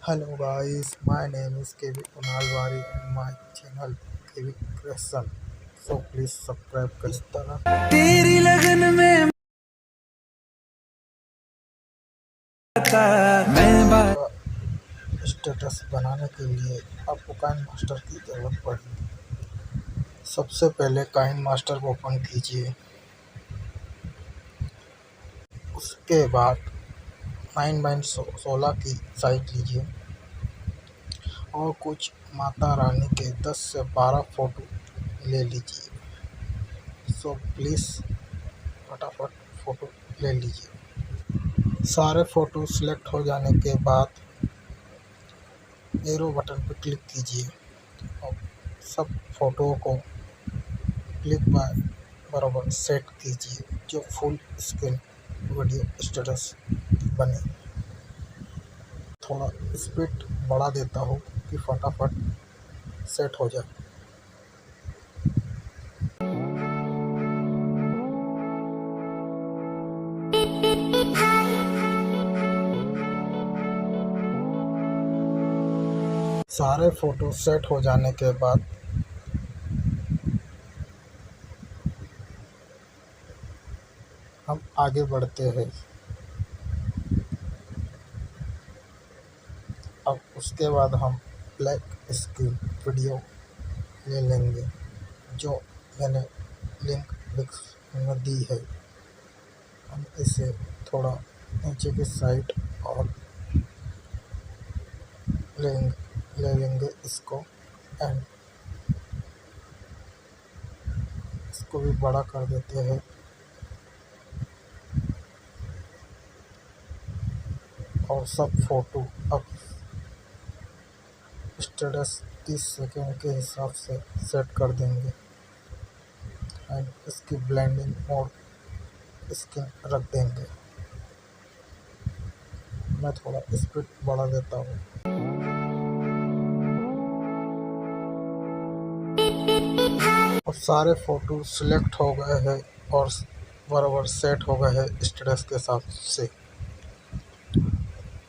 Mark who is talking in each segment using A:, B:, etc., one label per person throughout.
A: Hello guys, my name is 𝐅𝐚𝐜𝐞𝐛𝐨𝐨𝐤 and my channel KineMaster. So please subscribe कर इस तरह
B: तेरी लगन में मैं बात
A: का स्टेटस बनाने के लिए आपको काइनमास्टर की ज़रूरत पड़ेगी। सबसे पहले काइनमास्टर को ओपन कीजिए। उसके बाद 9x16 की साइज लीजिए और कुछ माता रानी के 10 से 12 फ़ोटो ले लीजिए। सो प्लीज़ फटाफट फ़ोटो ले लीजिए। सारे फ़ोटो सिलेक्ट हो जाने के बाद एरो बटन पर क्लिक कीजिए और सब फ़ोटो को क्लिक बाय बराबर सेट कीजिए जो फुल स्क्रीन वीडियो स्टेटस बने। थोड़ा स्पीड बढ़ा देता हूँ कि फटाफट सेट हो जाए। सारे फ़ोटो सेट हो जाने के बाद हम आगे बढ़ते हैं। अब उसके बाद हम ब्लैक स्क्रीन वीडियो ले लेंगे जो मैंने लिंक डिस्क्रिप्शन में दी है। हम इसे थोड़ा नीचे की साइड और ले लेंगे इसको एंड इसको भी बड़ा कर देते हैं और सब फ़ोटो अब स्टेटस 30 सेकंड के हिसाब से सेट कर देंगे एंड इसकी ब्लेंडिंग मोड स्क्रीन रख देंगे। मैं थोड़ा स्पीड बढ़ा देता हूँ। और सारे फ़ोटो सिलेक्ट हो गए हैं और बराबर सेट हो गए हैं स्टेटस के हिसाब से।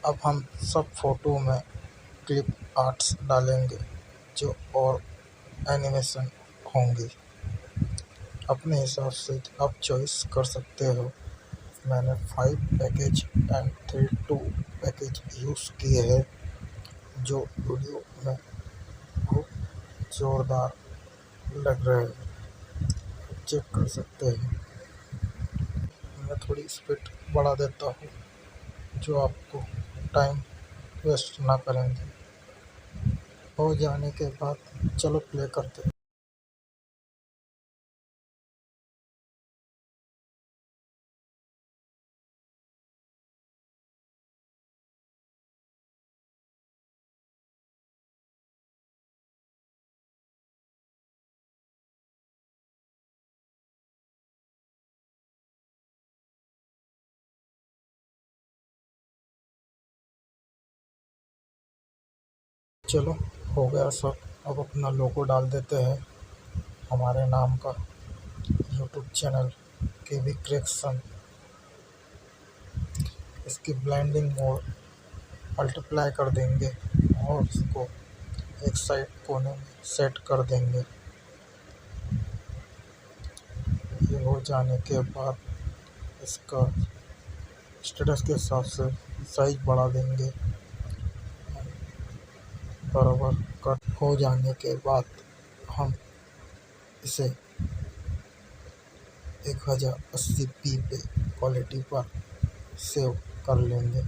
A: अब हम सब फ़ोटो में क्लिप आर्ट्स डालेंगे जो और एनिमेशन होंगे। अपने हिसाब से आप चॉइस कर सकते हो। मैंने 5 पैकेज एंड 32 पैकेज यूज़ किए हैं जो वीडियो में बहुत ज़ोरदार लग रहे हैं, चेक कर सकते हैं। मैं थोड़ी स्पीड बढ़ा देता हूँ जो आपको टाइम वेस्ट ना करेंगे। हो जाने के बाद चलो प्ले करते हैं। चलो हो गया सब। अब अपना लोगो डाल देते हैं हमारे नाम का यूट्यूब चैनल केवी क्रिएशन। इसकी ब्लेंडिंग मोड मल्टीप्लाई कर देंगे और इसको एक साइड कोने में सेट कर देंगे। ये हो जाने के बाद इसका स्टेटस के हिसाब से साइज बढ़ा देंगे। बराबर कट हो जाने के बाद हम इसे 1080p पे क्वालिटी पर सेव कर लेंगे।